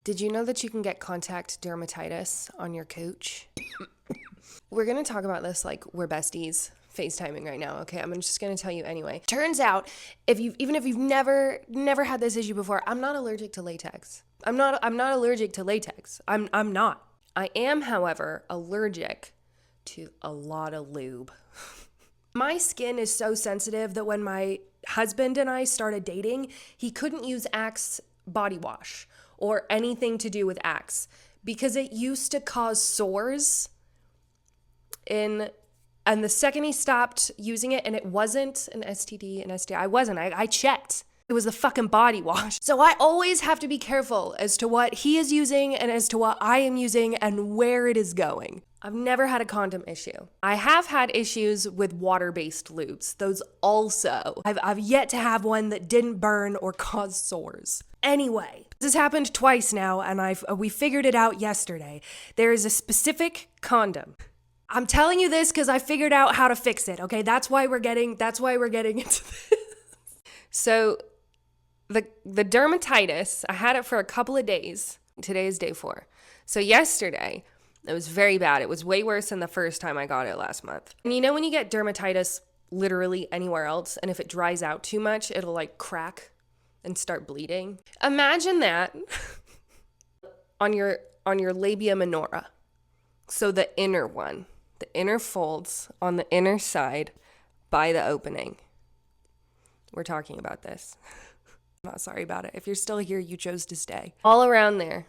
Did you know that you can get contact dermatitis on your cooch? We're going to talk about this like we're besties FaceTiming right now, okay? I'm just going to tell you anyway. Turns out, even if you've never had this issue before, I'm not allergic to latex. I'm not allergic to latex. I'm not. I am, however, allergic to a lot of lube. My skin is so sensitive that when my husband and I started dating, he couldn't use Axe body wash or anything to do with Axe because it used to cause sores and the second he stopped using it, and it wasn't an STD, an STI, I checked. It was the fucking body wash. So I always have to be careful as to what he is using and as to what I am using and where it is going. I've never had a condom issue. I have had issues with water-based lubes. Those also. I've yet to have one that didn't burn or cause sores. Anyway, this has happened twice now, and we figured it out yesterday. There is a specific condom. I'm telling you this because I figured out how to fix it. Okay, that's why we're getting into this. So the dermatitis, I had it for a couple of days. Today is day 4. So yesterday, it was very bad. It was way worse than the first time I got it last month. And you know when you get dermatitis literally anywhere else, and if it dries out too much, it'll like crack and start bleeding? Imagine that on your labia minora. So the inner one, the inner folds on the inner side by the opening. We're talking about this. I'm not sorry about it. If you're still here, you chose to stay. All around there,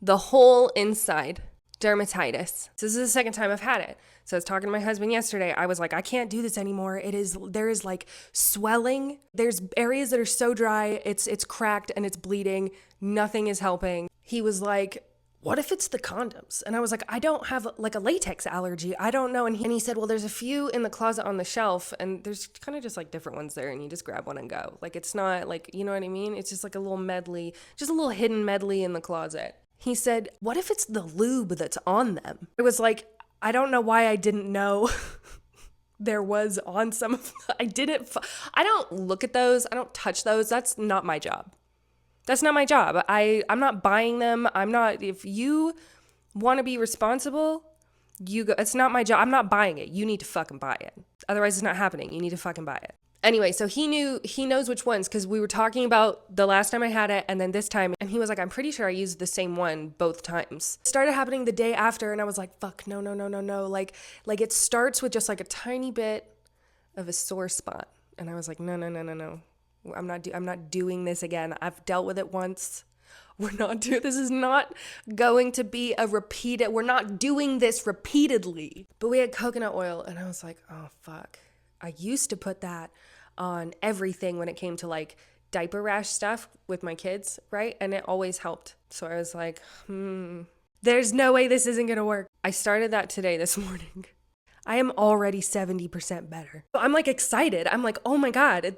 the whole inside, dermatitis. So this is the second time I've had it. So I was talking to my husband yesterday. I was like, I can't do this anymore. There is like swelling. There's areas that are so dry, it's cracked and it's bleeding. Nothing is helping. He was like, what if it's the condoms? And I was like, I don't have like a latex allergy. I don't know. And he said, well, there's a few in the closet on the shelf and there's kind of just like different ones there and you just grab one and go. Like, it's not like, you know what I mean? It's just like a little medley, just a little hidden medley in the closet. He said, what if it's the lube that's on them? It was like, I don't know why I didn't know there was on some of them. I don't look at those. I don't touch those. That's not my job. That's not my job. I'm not buying them. If you want to be responsible, you go. It's not my job. I'm not buying it. You need to fucking buy it. Otherwise, it's not happening. You need to fucking buy it. Anyway, so he knows which ones because we were talking about the last time I had it and then this time. And he was like, I'm pretty sure I used the same one both times. It started happening the day after and I was like, fuck, no. Like it starts with just like a tiny bit of a sore spot. And I was like, no. I'm not doing this again. I've dealt with it once. This is not going to be we're not doing this repeatedly. But we had coconut oil and I was like, oh fuck. I used to put that on everything when it came to like diaper rash stuff with my kids, right? And it always helped. So I was like, there's no way this isn't gonna work. I started that today, this morning. I am already 70% better. I'm like excited. I'm like, oh my God,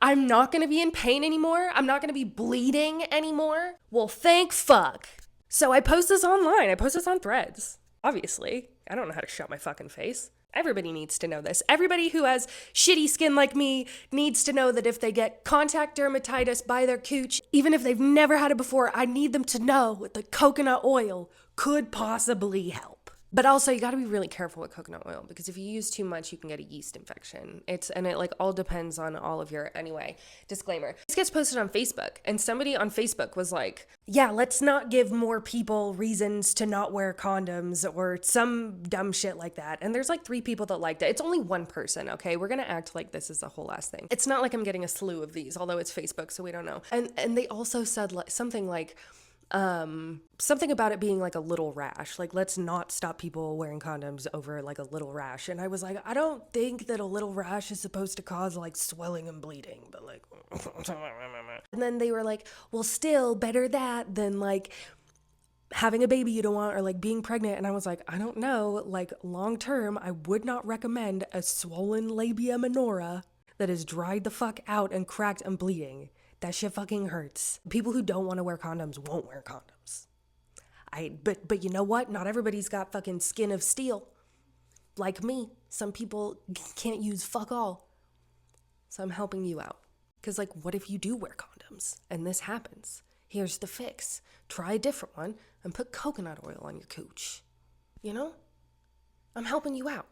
I'm not gonna be in pain anymore. I'm not gonna be bleeding anymore. Well, thank fuck. So I post this online. I post this on Threads. Obviously, I don't know how to shut my fucking face. Everybody needs to know this. Everybody who has shitty skin like me needs to know that if they get contact dermatitis by their cooch, even if they've never had it before, I need them to know that coconut oil could possibly help. But also, you got to be really careful with coconut oil because if you use too much, you can get a yeast infection. It like all depends on all of your, anyway, disclaimer. This gets posted on Facebook and somebody on Facebook was like, yeah, let's not give more people reasons to not wear condoms or some dumb shit like that. And there's like 3 people that liked it. It's only one person, okay? We're going to act like this is the whole last thing. It's not like I'm getting a slew of these, although it's Facebook, so we don't know. And they also said something like, something about it being like a little rash, like let's not stop people wearing condoms over like a little rash. And I was like, I don't think that a little rash is supposed to cause like swelling and bleeding, but like and then they were like, well, still better that than like having a baby you don't want or like being pregnant. And I was like, I don't know, like long term I would not recommend a swollen labia minora that is dried the fuck out and cracked and bleeding. That shit fucking hurts. People who don't want to wear condoms won't wear condoms. But you know what? Not everybody's got fucking skin of steel. Like me. Some people can't use fuck all. So I'm helping you out. Because like, what if you do wear condoms and this happens? Here's the fix. Try a different one and put coconut oil on your cooch. You know? I'm helping you out.